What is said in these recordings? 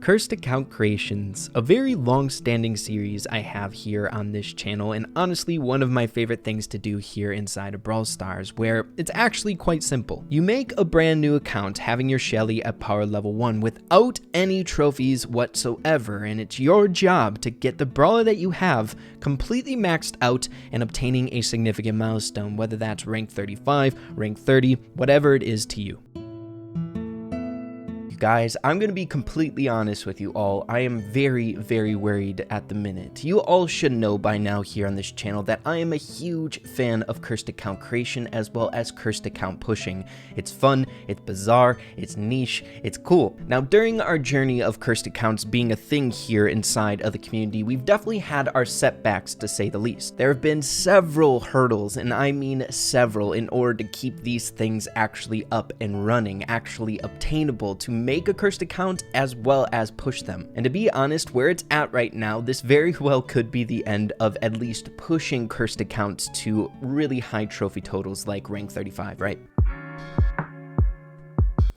Cursed Account Creations, a very long-standing series I have here on this channel, and honestly one of my favorite things to do here inside of Brawl Stars, where it's actually quite simple. You make a brand new account having your Shelly at power level 1 without any trophies whatsoever, and it's your job to get the brawler that you have completely maxed out and obtaining a significant milestone, whether that's rank 35, rank 30, whatever it is to you. Guys, I'm going to be completely honest with you all. I am very worried at the minute. You all should know by now here on this channel that I am a huge fan of cursed account creation as well as cursed account pushing. It's fun, it's bizarre, it's niche, it's cool. Now, during our journey of cursed accounts being a thing here inside of the community, we've definitely had our setbacks, to say the least. There have been several hurdles, and I mean several, in order to keep these things actually up and running, actually obtainable, to make a cursed account as well as push them. And to be honest, where it's at right now, this very well could be the end of at least pushing cursed accounts to really high trophy totals like rank 35, right?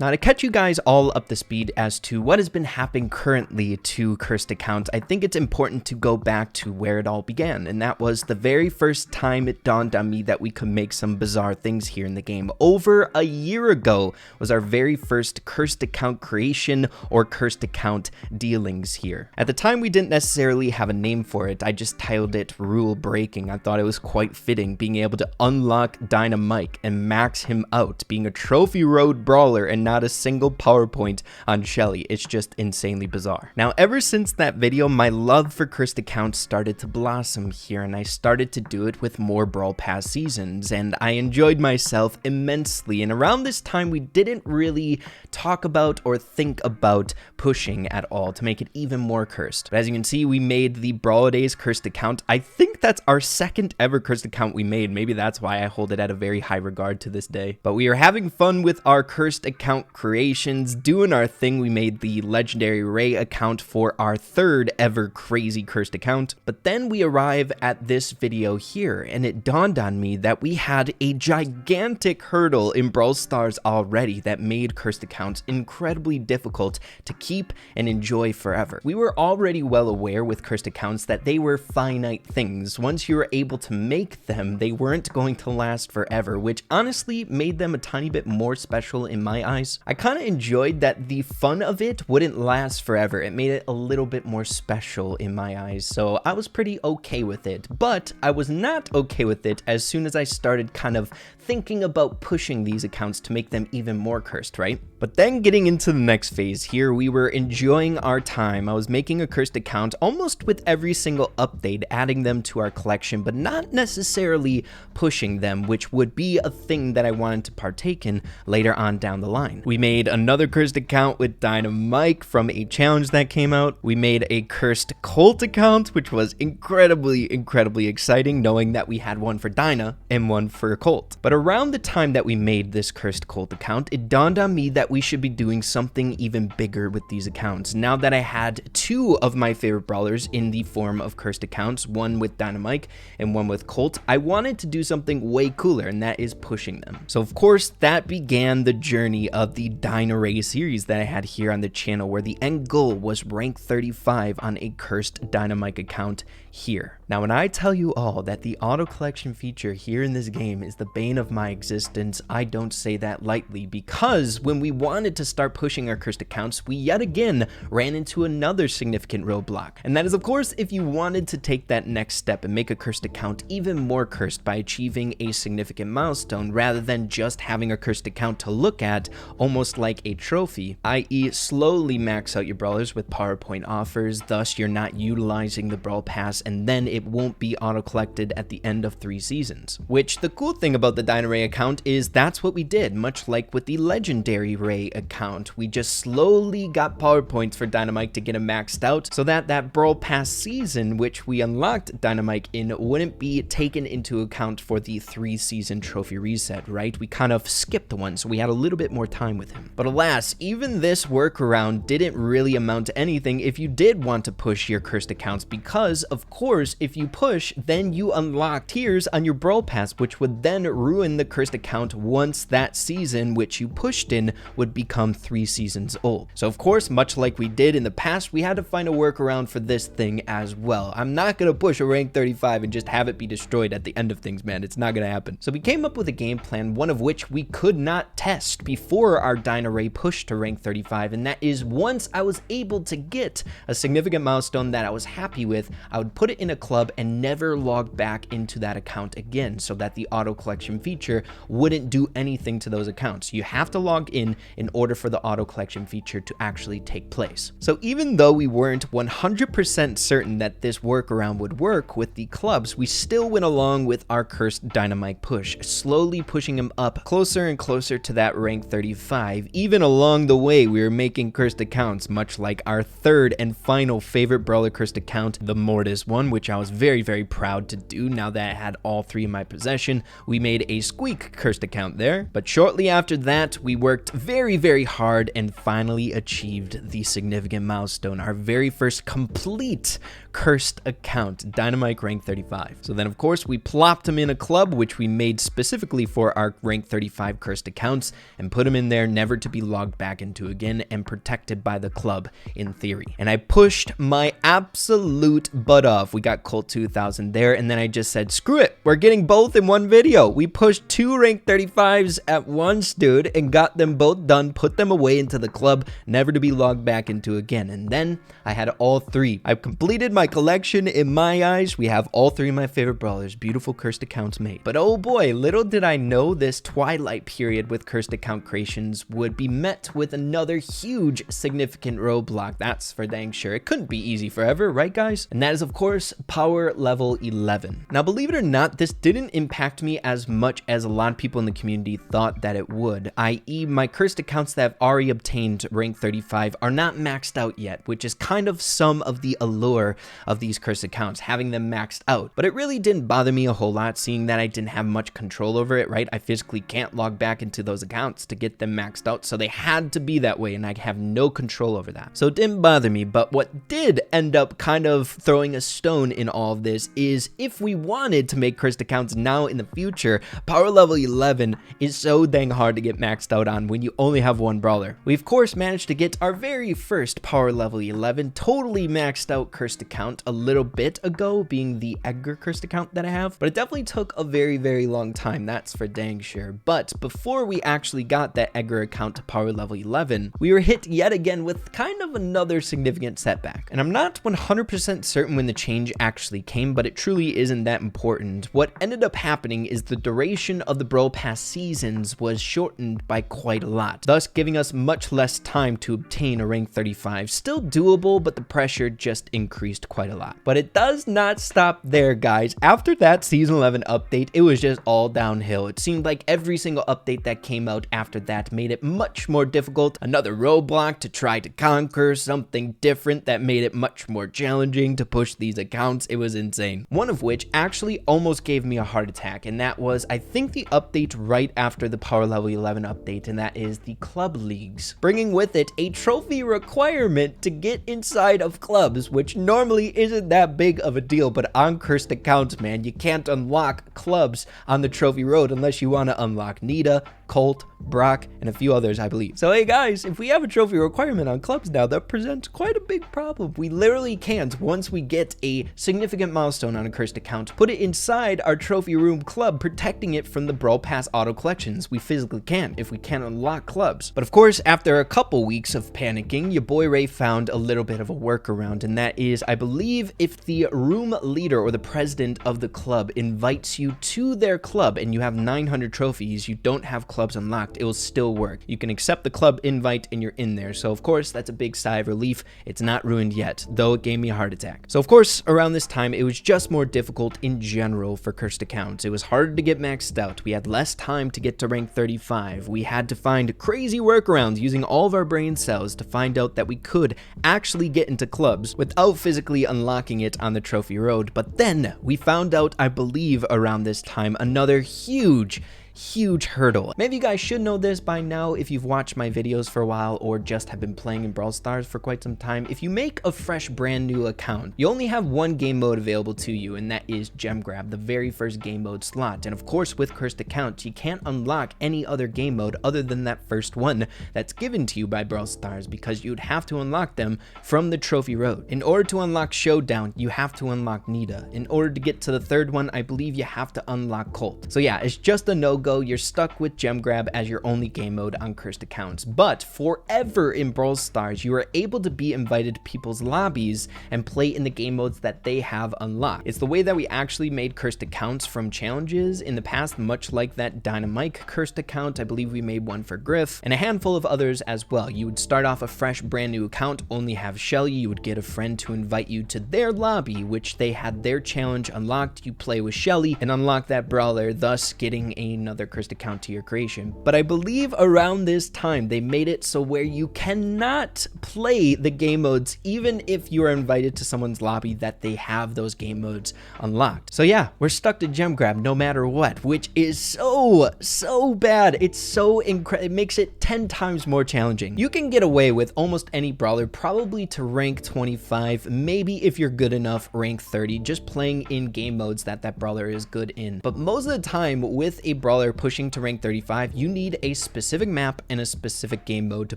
Now, to catch you guys all up to speed as to what has been happening currently to cursed accounts, I think it's important to go back to where it all began, and that was the very first time it dawned on me that we could make some bizarre things here in the game. Over a year ago was our very first cursed account creation or cursed account dealings here. At the time, we didn't necessarily have a name for it. I just titled it Rule Breaking. I thought it was quite fitting, being able to unlock Dynamite and max him out, being a trophy road brawler and not a single PowerPoint on Shelly. It's just insanely bizarre. Now, ever since that video, my love for cursed accounts started to blossom here, and I started to do it with more Brawl Pass seasons, and I enjoyed myself immensely. And around this time, we didn't really talk about or think about pushing at all to make it even more cursed. But as you can see, we made the Brawl Days cursed account. I think that's our second ever cursed account we made. Maybe that's why I hold it at a very high regard to this day. But we are having fun with our cursed account creations, doing our thing. We made the legendary Ray account for our third ever crazy cursed account. But then we arrive at this video here, and it dawned on me that we had a gigantic hurdle in Brawl Stars already that made cursed accounts incredibly difficult to keep and enjoy forever. We were already well aware with cursed accounts that they were finite things. Once you were able to make them, they weren't going to last forever, which honestly made them a tiny bit more special in my eyes. I kind of enjoyed that the fun of it wouldn't last forever. It made it a little bit more special in my eyes, so I was pretty okay with it. But I was not okay with it as soon as I started kind of thinking about pushing these accounts to make them even more cursed, right? But then getting into the next phase here, we were enjoying our time. I was making a cursed account almost with every single update, adding them to our collection, but not necessarily pushing them, which would be a thing that I wanted to partake in later on down the line. We made another cursed account with Dynamite from a challenge that came out. We made a cursed Colt account, which was incredibly exciting, knowing that we had one for Dyna and one for Colt. But around the time that we made this cursed Colt account, it dawned on me that we should be doing something even bigger with these accounts. Now that I had two of my favorite brawlers in the form of cursed accounts, one with Dynamite and one with Colt, I wanted to do something way cooler, and that is pushing them. So of course, that began the journey of the Dyna series that I had here on the channel, where the end goal was rank 35 on a cursed Dynamite account here. Now, when I tell you all that the auto collection feature here in this game is the bane of my existence, I don't say that lightly, because when we wanted to start pushing our cursed accounts, we yet again ran into another significant roadblock. And that is, of course, if you wanted to take that next step and make a cursed account even more cursed by achieving a significant milestone, rather than just having a cursed account to look at almost like a trophy, i.e. slowly max out your brawlers with PowerPoint offers, thus you're not utilizing the Brawl Pass, and then it won't be auto-collected at the end of 3 seasons. Which, the cool thing about the Dyna account is that's what we did, much like with the legendary Ray account. We just slowly got PowerPoints for Dynamite to get him maxed out, so that that Brawl Pass season, which we unlocked Dynamite in, wouldn't be taken into account for the 3-season trophy reset, right? We kind of skipped one, so we had a little bit more time time with him. But alas, even this workaround didn't really amount to anything if you did want to push your cursed accounts, because of course if you push, then you unlock tiers on your Brawl Pass, which would then ruin the cursed account once that season which you pushed in would become 3 seasons old. So of course, much like we did in the past, we had to find a workaround for this thing as well. I'm not gonna push a rank 35 and just have it be destroyed at the end of things, man. It's not gonna happen. So we came up with a game plan, one of which we could not test before our Dyna-Ray push to rank 35, and that is once I was able to get a significant milestone that I was happy with, I would put it in a club and never log back into that account again, so that the auto collection feature wouldn't do anything to those accounts. You have to log in order for the auto collection feature to actually take place. So even though we weren't 100% certain that this workaround would work with the clubs, we still went along with our cursed Dynamite push, slowly pushing him up closer and closer to that rank 35. Even along the way, we were making cursed accounts, much like our third and final favorite brawler cursed account, the Mortis one, which I was very, very proud to do now that I had all 3 in my possession. We made a Squeak cursed account there, but shortly after that, we worked very, very hard and finally achieved the significant milestone, our very first complete cursed account, Dynamite rank 35. So then of course we plopped him in a club, which we made specifically for our rank 35 cursed accounts, and put him in there never to be logged back into again and protected by the club in theory. And I pushed my absolute butt off. We got Colt 2000 there, and then I just said, screw it, we're getting both in one video. We pushed 2 rank 35s at once, dude, and got them both done, put them away into the club, never to be logged back into again. And then I had all 3. I've completed my collection in my eyes. We have all 3 of my favorite brawlers, beautiful cursed accounts made. But oh boy, little did I know this twilight period with cursed account creations would be met with another huge significant roadblock. That's for dang sure. It couldn't be easy forever, right guys? And that is of course power level 11. Now believe it or not, this didn't impact me as much as a lot of people in the community thought that it would, i.e. my cursed accounts that have already obtained rank 35 are not maxed out yet, which is kind of some of the allure of these cursed accounts, having them maxed out. But it really didn't bother me a whole lot, seeing that I didn't have much control over it, right? I physically can't log back into those accounts to get them maxed out, so they had to be that way, and I have no control over that. So it didn't bother me, but what did end up kind of throwing a stone in all of this is if we wanted to make cursed accounts now in the future, power level 11 is so dang hard to get maxed out on when you only have one brawler. We of course managed to get our very first power level 11 totally maxed out cursed account a little bit ago, being the Edgar cursed account that I have, but it definitely took a very, very long time, that's for dang sure. But before we actually got that Edgar account to power level 11, we were hit yet again with kind of another significant setback. And I'm not 100% certain when the change actually came, but it truly isn't that important. What ended up happening is the duration of the Brawl Pass seasons was shortened by quite a lot, thus giving us much less time to obtain a rank 35. Still doable, but the pressure just increased quite a lot. But it does not stop there, guys. After that season 11 update, it was just all downhill. It seemed like every single update that came out after that made it much more difficult, another roadblock to try to conquer, something different that made it much more challenging to push these accounts. It was insane. One of which actually almost gave me a heart attack, and that was, I think, the update right after the power level 11 update, and that is the club leagues, bringing with it a trophy requirement to get inside of clubs, which normally isn't that big of a deal, but on cursed accounts, man, you can't unlock clubs on the trophy road unless you want to unlock Nita, Colt, Brock, and a few others, I believe. So hey guys, if we have a trophy requirement on clubs now, that presents quite a big problem. We literally can't, once we get a significant milestone on a cursed account, put it inside our trophy room club, protecting it from the Brawl Pass auto collections. We physically can't if we can't unlock clubs. But of course, after a couple weeks of panicking, your boy Ray found a little bit of a workaround, and that is, I believe, if the room leader or the president of the club invites you to their club and you have 900 trophies, you don't have clubs unlocked, it will still work. You can accept the club invite and you're in there. So of course, that's a big sigh of relief. It's not ruined yet, though it gave me a heart attack. So of course, around this time, it was just more difficult in general for cursed accounts. It was harder to get maxed out. We had less time to get to rank 35. We had to find crazy workarounds using all of our brain cells to find out that we could actually get into clubs without physically unlocking it on the trophy road. But then we found out, I believe around this time, another huge huge hurdle. Maybe you guys should know this by now if you've watched my videos for a while or just have been playing in Brawl Stars for quite some time. If you make a fresh brand new account, you only have one game mode available to you, and that is gem grab, the very first game mode slot. And of course, with cursed accounts, you can't unlock any other game mode other than that first one that's given to you by Brawl Stars, because you'd have to unlock them from the trophy road. In order to unlock Showdown, you have to unlock Nita. In order to get to the third one, I believe you have to unlock Colt. So yeah, it's just a no-go. You're stuck with gem grab as your only game mode on cursed accounts. But forever in Brawl Stars, you are able to be invited to people's lobbies and play in the game modes that they have unlocked. It's the way that we actually made cursed accounts from challenges in the past, much like that Dynamite cursed account. I believe we made one for Griff and a handful of others as well. You would start off a fresh brand new account, only have Shelly. You would get a friend to invite you to their lobby, which they had their challenge unlocked. You play with Shelly and unlock that brawler, thus getting another cursed account to your creation. But I believe around this time they made it so where you cannot play the game modes even if you are invited to someone's lobby that they have those game modes unlocked. So yeah, we're stuck to gem grab no matter what, which is so bad. It's so incredible. It makes it 10 times more challenging. You can get away with almost any brawler probably to rank 25, maybe if you're good enough rank 30, just playing in game modes that brawler is good in. But most of the time with a brawler pushing to rank 35, you need a specific map and a specific game mode to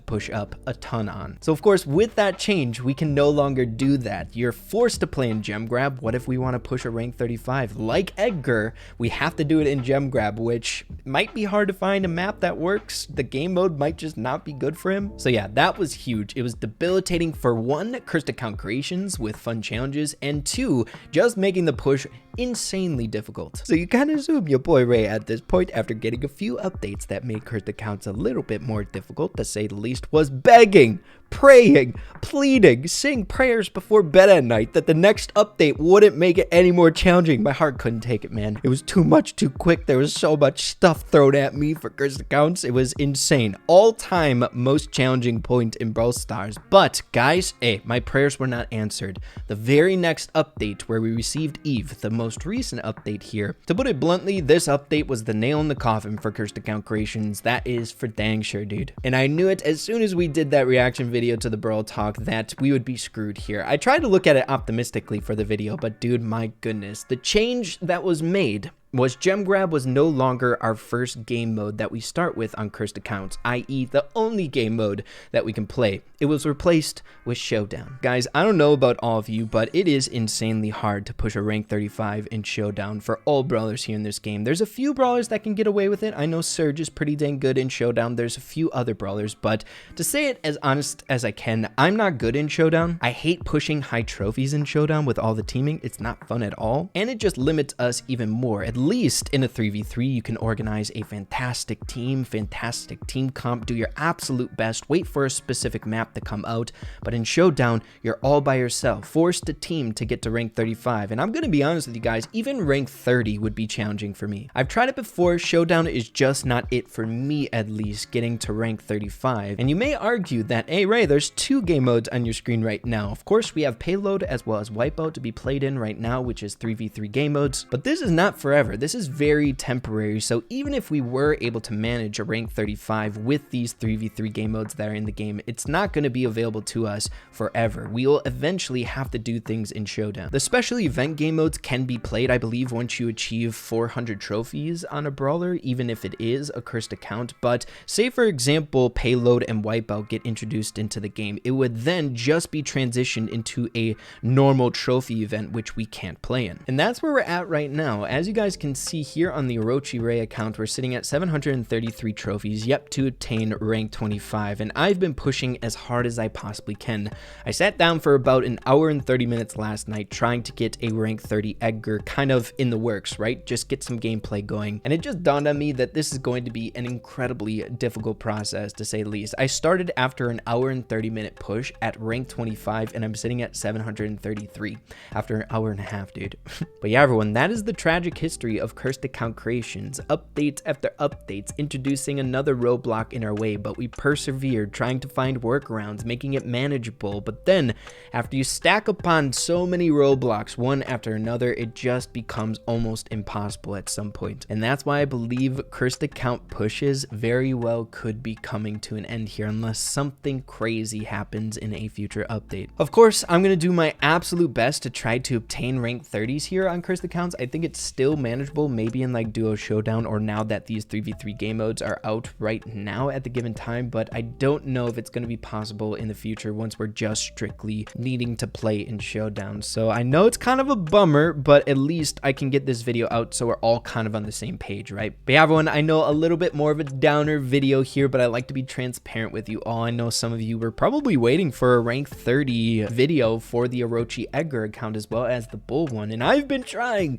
push up a ton on. So of course, with that change, we can no longer do that. You're forced to play in gem grab. What if we want to push a rank 35? Like Edgar, we have to do it in gem grab, which might be hard to find a map that works. The game mode might just not be good for him. So yeah, that was huge. It was debilitating for one, cursed account creations with fun challenges, and two, just making the push insanely difficult. So you kind of assume your boy Ray at this point, after getting a few updates that made cursed accounts a little bit more difficult, to say the least, was begging, praying, pleading, saying prayers before bed at night that the next update wouldn't make it any more challenging. My heart couldn't take it, man. It was too much too quick. There was so much stuff thrown at me for cursed accounts. It was insane. All-time most challenging point in Brawl Stars. But guys, hey, my prayers were not answered. The very next update where we received Eve, the most recent update here, to put it bluntly, this update was the nail in the coffin for cursed account creations. That is for dang sure, dude. And I knew it as soon as we did that reaction video to the Brawl talk that we would be screwed here. I tried to look at it optimistically for the video, but dude, my goodness, the change that was made was gem grab was no longer our first game mode that we start with on cursed accounts, i.e. the only game mode that we can play. It was replaced with Showdown. Guys, I don't know about all of you, but it is insanely hard to push a rank 35 in Showdown for all brawlers here in this game. There's a few brawlers that can get away with it. I know Surge is pretty dang good in Showdown. There's a few other brawlers, but to say it as honest as I can, I'm not good in Showdown. I hate pushing high trophies in Showdown with all the teaming. It's not fun at all, and it just limits us even more. At least in a 3v3, you can organize a fantastic team comp, do your absolute best, wait for a specific map to come out. But in Showdown, you're all by yourself, forced to team to get to rank 35. And I'm gonna be honest with you guys, even rank 30 would be challenging for me. I've tried it before. Showdown is just not it for me, at least, getting to rank 35. And you may argue that, hey Ray, there's two game modes on your screen right now. Of course, we have Payload as well as Wipeout to be played in right now, which is 3v3 game modes. But this is not forever. This is very temporary. So even if we were able to manage a rank 35 with these 3v3 game modes that are in the game, it's not going to be available to us forever. We will eventually have to do things in Showdown. The special event game modes can be played, I believe, once you achieve 400 trophies on a brawler, even if it is a cursed account. But say, for example, Payload and Wipeout get introduced into the game, it would then just be transitioned into a normal trophy event, which we can't play in. And that's where we're at right now. As you guys can see here on the Orochi Ray account, we're sitting at 733 trophies, yep, to attain rank 25, and I've been pushing as hard as I possibly can. I sat down for about an hour and 30 minutes last night trying to get a rank 30 Edgar kind of in the works, right? Just get some gameplay going. And it just dawned on me that this is going to be an incredibly difficult process, to say the least. I started after an hour and 30-minute push at rank 25, and I'm sitting at 733 after an hour and a half, dude. But yeah, everyone, that is the tragic history history of cursed account creations, updates after updates, introducing another roadblock in our way, but we persevered, trying to find workarounds, making it manageable. But then, after you stack upon so many roadblocks, one after another, it just becomes almost impossible at some point. And that's why I believe cursed account pushes very well could be coming to an end here, unless something crazy happens in a future update. Of course, I'm going to do my absolute best to try to obtain rank 30s here on cursed accounts. I think it's still manageable, maybe in like duo showdown, or now that these 3v3 game modes are out right now at the given time, but I don't know if it's going to be possible in the future once we're just strictly needing to play in showdown. So I know it's kind of a bummer, but at least I can get this video out so we're all kind of on the same page, right? But yeah, everyone, I know a little bit more of a downer video here, but I like to be transparent with you all. I know some of you were probably waiting for a rank 30 video for the Orochi Edgar account as well as the Bull one, and I've been trying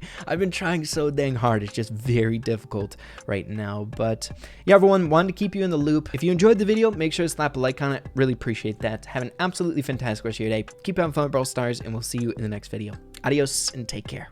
so dang hard. It's just very difficult right now. But yeah, everyone, wanted to keep you in the loop. If you enjoyed the video, make sure to slap a like on it. Really appreciate that. Have an absolutely fantastic rest of your day. Keep having fun with Brawl Stars, and we'll see you in the next video. Adios and take care.